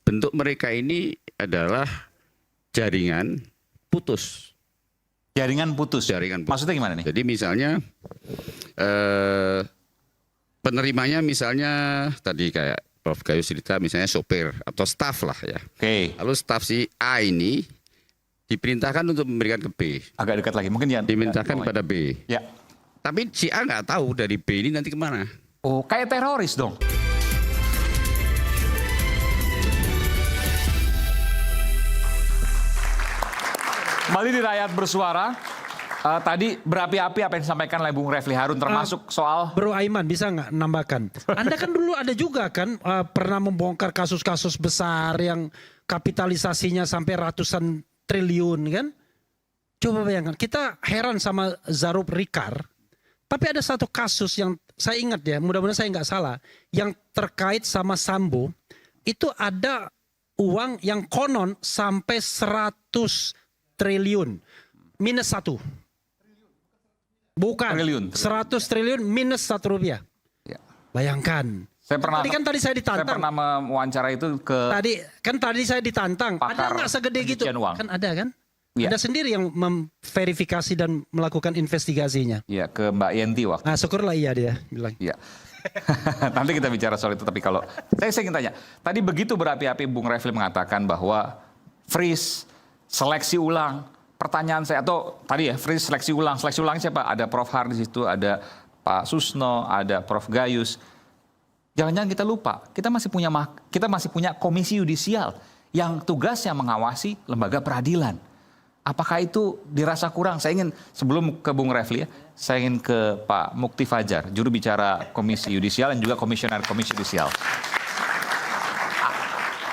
bentuk mereka ini adalah jaringan putus. Jaringan putus. Jaringan putus. Maksudnya gimana nih? Jadi misalnya penerimanya misalnya tadi kayak Prof. Gayus cerita misalnya sopir atau staf lah ya. Oke. Lalu staf si A ini diperintahkan untuk memberikan ke B. Agak dekat lagi. Mungkin jangan. Dimintakan kepada B. Ya. Tapi si A nggak tahu dari B ini nanti kemana. Oh, kayak teroris dong. Kembali di Rakyat Bersuara. Tadi berapi-api apa yang disampaikan oleh Bung Refli Harun termasuk soal... Bro Aiman bisa nggak nambahkan? Anda kan dulu ada juga kan pernah membongkar kasus-kasus besar yang kapitalisasinya sampai ratusan triliun kan? Coba bayangkan, kita heran sama Zarub Rikar. Tapi ada satu kasus yang saya ingat ya, mudah-mudahan saya nggak salah, yang terkait sama Sambo, itu ada uang yang konon sampai 100 triliun minus 1. Bukan, Triliun. 100 triliun minus 1 rupiah. Ya. Bayangkan. Tadi saya ditantang. Saya pernah mewawancara itu ke... Tadi saya ditantang. Ada nggak segede gitu? Uang. Kan ada kan? Ya. Ada sendiri yang memverifikasi dan melakukan investigasinya. Ya, ke Mbak Yenti waktu. Nah, syukurlah iya dia bilang. Iya. Nanti kita bicara soal itu, tapi kalau... Saya ingin tanya, tadi begitu berapi-api Bung Refli mengatakan bahwa freeze, seleksi ulang, pertanyaan saya, atau tadi ya, freeze, seleksi ulang siapa? Ada Prof. Har di situ, ada Pak Susno, ada Prof. Gayus. Jangan-jangan kita lupa, kita masih punya komisi yudisial yang tugasnya mengawasi lembaga peradilan. Apakah itu dirasa kurang? Saya ingin, sebelum ke Bung Refli ya, saya ingin ke Pak Mukti Fajar, juru bicara Komisi Yudisial dan juga Komisioner Komisi Yudisial.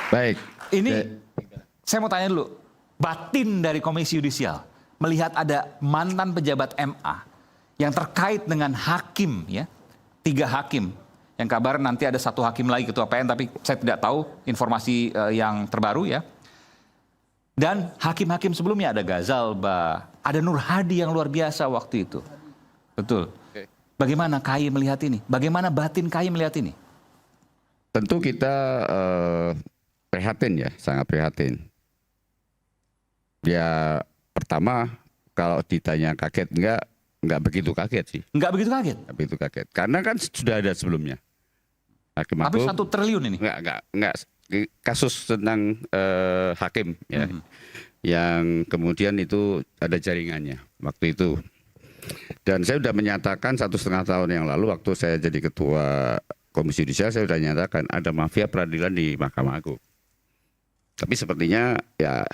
Baik. Ini, saya mau tanya dulu, batin dari Komisi Yudisial, melihat ada mantan pejabat MA yang terkait dengan hakim ya, 3 hakim. Yang kabar nanti ada 1 hakim lagi ketua PN, tapi saya tidak tahu informasi yang terbaru ya. Dan hakim-hakim sebelumnya ada Gazalba, ada Nur Hadi yang luar biasa waktu itu. Betul. Bagaimana KAI melihat ini? Bagaimana batin KAI melihat ini? Tentu kita prihatin ya, sangat prihatin. Ya pertama kalau ditanya kaget enggak begitu kaget sih. Enggak begitu kaget? Enggak begitu kaget. Karena kan sudah ada sebelumnya. Hakim Tapi Agung, 1 triliun ini? Enggak. Kasus tentang hakim ya, yang kemudian itu ada jaringannya waktu itu. Dan saya sudah menyatakan 1,5 tahun yang lalu waktu saya jadi ketua Komisi Yudisial, saya sudah nyatakan ada mafia peradilan di Mahkamah Agung. Tapi sepertinya ya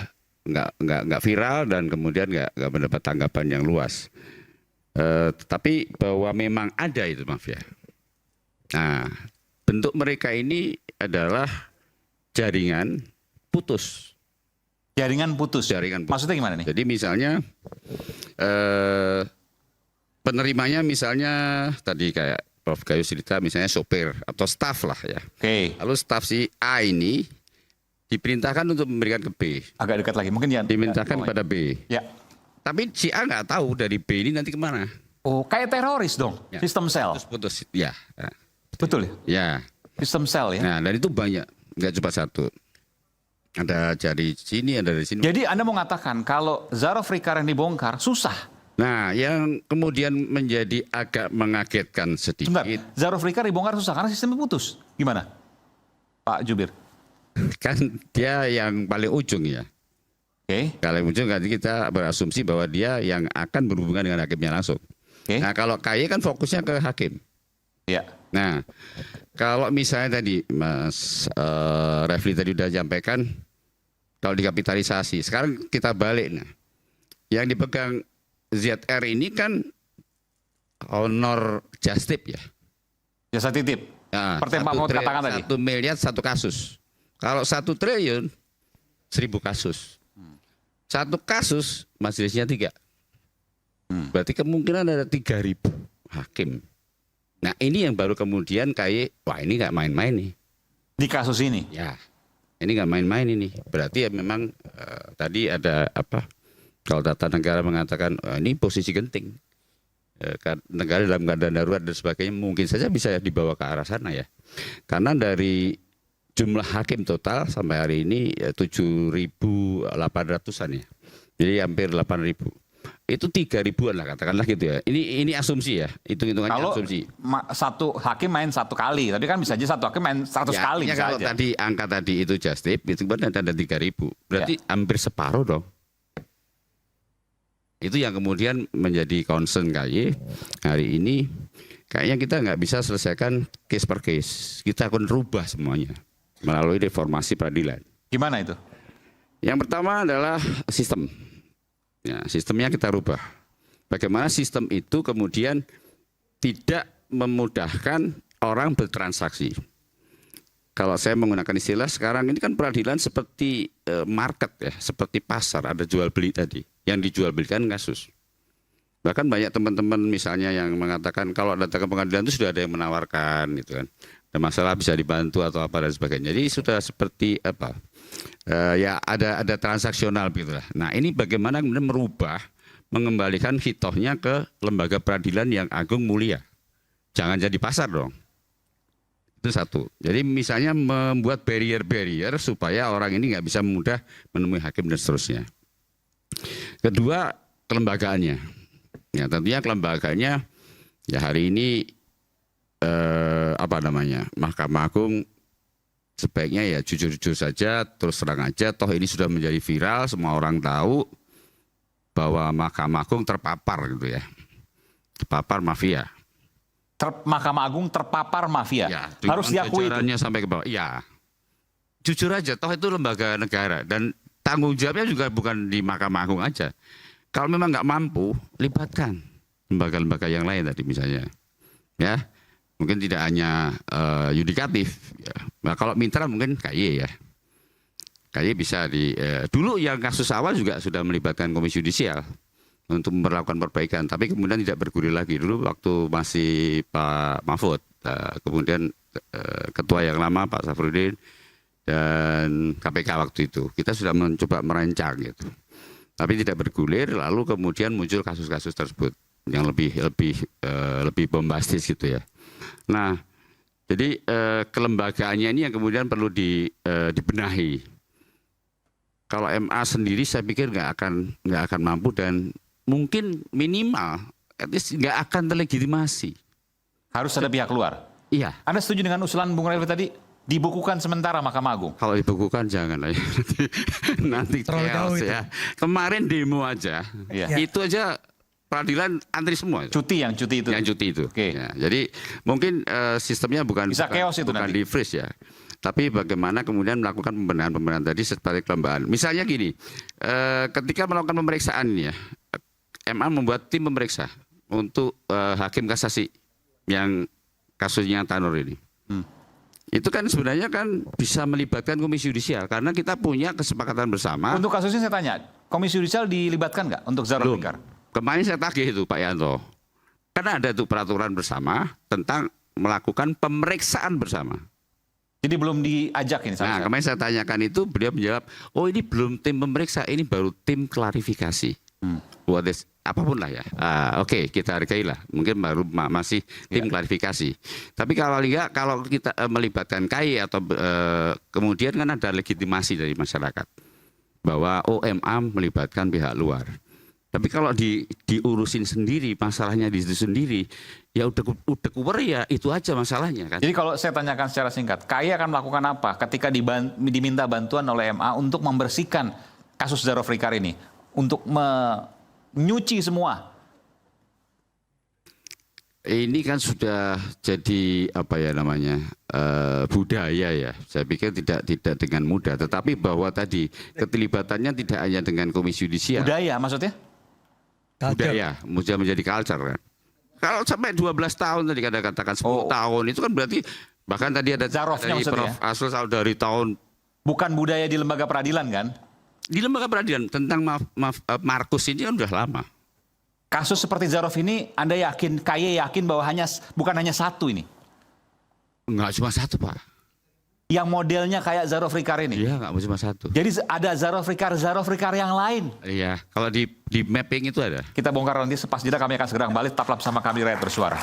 nggak viral dan kemudian nggak mendapat tanggapan yang luas. Tetapi bahwa memang ada itu mafia. Nah, bentuk mereka ini adalah jaringan putus. Jaringan putus. Jaringan putus. Maksudnya gimana nih? Jadi misalnya penerimanya misalnya tadi kayak Prof. Gayus cerita misalnya sopir atau staf lah ya. Oke. Lalu staf si A ini diperintahkan untuk memberikan ke B. Agak dekat lagi, mungkin jangan. Dimintakan kepada B. Ya. Tapi si A nggak tahu dari B ini nanti kemana. Oh, kayak teroris dong, Ya. sistem sel. Putus, ya. Betul ya? Ya. Sistem sel ya. Nah, dan itu banyak, nggak cuma 1. Ada dari sini, ada dari sini. Jadi Anda mau mengatakan kalau Zarub Rikar yang dibongkar susah. Nah, yang kemudian menjadi agak mengagetkan Sebentar, sedikit. Zarub Rikar dibongkar susah karena sistemnya putus. Gimana, Pak Jubir? Kan dia yang paling ujung ya. Oke. Kalau ujung nanti kita berasumsi bahwa dia yang akan berhubungan dengan hakimnya langsung. Oke. Nah, kalau KAI kan fokusnya ke hakim. Ya. Nah, kalau misalnya tadi Mas Refli tadi udah sampaikan, kalau dikapitalisasi, sekarang kita balik. Nah, yang dipegang ZR ini kan honor justip ya. Jasa titip. Nah, Seperti yang Pak Mahfud katakan tadi. 1 miliar 1 kasus. Kalau 1 triliun 1000 kasus. 1 kasus majelisnya 3. Berarti kemungkinan ada 3.000 hakim. Nah, ini yang baru kemudian kayak wah ini nggak main-main nih. Di kasus ini. Ya, ini nggak main-main ini. Berarti ya memang tadi ada apa? Kalau Tata Negara mengatakan ini posisi genting. Negara dalam keadaan darurat dan sebagainya mungkin saja bisa dibawa ke arah sana ya. Karena dari jumlah hakim total sampai hari ini 7.800-an ya. Jadi hampir 8.000. Itu 3.000-an lah katakanlah gitu ya. Ini asumsi ya, hitung-hitungannya Kalau asumsi. satu hakim main 1 kali, tapi kan bisa aja satu hakim main 100 Ya, kali. artinya Bisa kalau aja. tadi angka tadi itu just tip, itu kan ada 3.000. Berarti hampir separuh dong. Itu yang kemudian menjadi concern KY hari ini. Kayaknya kita nggak bisa selesaikan case per case. Kita akan rubah semuanya melalui reformasi peradilan. Gimana itu? Yang pertama adalah sistem. Ya, sistemnya kita rubah. Bagaimana sistem itu kemudian tidak memudahkan orang bertransaksi. Kalau saya menggunakan istilah sekarang ini kan peradilan seperti market ya, seperti pasar, ada jual beli tadi. Yang dijual belikan kasus. Bahkan banyak teman-teman misalnya yang mengatakan kalau datang ke pengadilan itu sudah ada yang menawarkan gitu kan. Ada masalah bisa dibantu atau apa dan sebagainya. Jadi sudah seperti apa? Ya ada transaksional gitu lah. Nah, ini bagaimana kemudian merubah, mengembalikan hitohnya ke lembaga peradilan yang agung mulia. Jangan jadi pasar dong. Itu satu. Jadi misalnya membuat barrier-barrier supaya orang ini nggak bisa mudah menemui hakim dan seterusnya. Kedua, kelembagaannya. Ya, tentunya kelembagaannya ya hari ini Mahkamah Agung sebaiknya ya jujur-jujur saja, terus terang aja, toh ini sudah menjadi viral, semua orang tahu bahwa Mahkamah Agung terpapar gitu ya. Terpapar mafia. Mahkamah Agung terpapar mafia. Ya, Harus diakui itu. jajarannya sampai ke bawah. Ya. Jujur aja, toh itu lembaga negara dan tanggung jawabnya juga bukan di Mahkamah Agung aja. Kalau memang nggak mampu, libatkan lembaga-lembaga yang lain tadi misalnya, ya mungkin tidak hanya yudikatif. Ya. Nah, kalau mitra mungkin KY ya, KY bisa dulu yang kasus awal juga sudah melibatkan Komisi Yudisial untuk melakukan perbaikan, tapi kemudian tidak bergulir lagi. Dulu waktu masih Pak Mahfud, kemudian ketua yang lama Pak Safruddin dan KPK waktu itu, kita sudah mencoba merancang gitu. Tapi tidak bergulir, lalu kemudian muncul kasus-kasus tersebut yang lebih bombastis gitu ya. Nah, jadi kelembagaannya ini yang kemudian perlu dibenahi. Kalau MA sendiri saya pikir nggak akan mampu dan mungkin minimal nggak akan terlegitimasi. Harus ada pihak luar. Iya. Anda setuju dengan usulan Bung Refli tadi? Dibukukan sementara Mahkamah Agung. Kalau dibukukan jangan lah ya. nanti chaos ya. Kemarin demo aja, itu aja peradilan antri semua. Cuti itu. Yang cuti itu. Oke. Ya, jadi mungkin sistemnya bukan chaos itu bukan nanti. di freeze ya. Tapi bagaimana kemudian melakukan pembenahan tadi seperti kelembagaan. Misalnya gini, ketika melakukan pemeriksaan ya, MA membuat tim pemeriksa untuk hakim kasasi yang kasusnya Tanur ini. Itu kan sebenarnya kan bisa melibatkan Komisi Yudisial karena kita punya kesepakatan bersama. Untuk kasusnya saya tanya, Komisi Yudisial dilibatkan nggak untuk Zahra Fikar? Kemarin saya tagih itu Pak Yanto. Karena ada itu peraturan bersama tentang melakukan pemeriksaan bersama. Jadi belum diajak ini. Nah, kemarin saya tanyakan itu, beliau menjawab, oh ini belum tim pemeriksa, ini baru tim klarifikasi. Apapun lah ya. Oke, kita hargai lah. Mungkin baru masih tim klarifikasi. Tapi kalau kita melibatkan KY atau kemudian kan ada legitimasi dari masyarakat bahwa OMA melibatkan pihak luar. Tapi kalau diurusin sendiri, masalahnya di situ sendiri, ya udah kuwer ya itu aja masalahnya kan. Jadi kalau saya tanyakan secara singkat, KY akan melakukan apa ketika diminta bantuan oleh MA untuk membersihkan kasus Zahra Fikar ini, untuk menyuci semua? Ini kan sudah jadi budaya ya. Saya pikir tidak dengan mudah. Tetapi bahwa tadi keterlibatannya tidak hanya dengan Komisi Yudisial. Budaya maksudnya? Budaya, menjadi culture kan. Kalau sampai 12 tahun tadi kada katakan 10 tahun itu kan berarti bahkan tadi ada Zarofnya dari Prof. Asrul dari tahun. Bukan budaya di lembaga peradilan kan? Di lembaga peradilan tentang Markus ini kan udah lama. Kasus seperti Zarof ini, Anda yakin, KY yakin bahwa bukan hanya satu ini? Enggak cuma satu Pak. Yang modelnya kayak Zahra Fikar ini? Iya enggak cuma satu. Jadi ada Zahra Fikar yang lain? Iya, kalau di mapping itu ada. Kita bongkar nanti, sepas jeda kami akan segera kembali, tetaplah bersama kami di Rakyat Bersuara.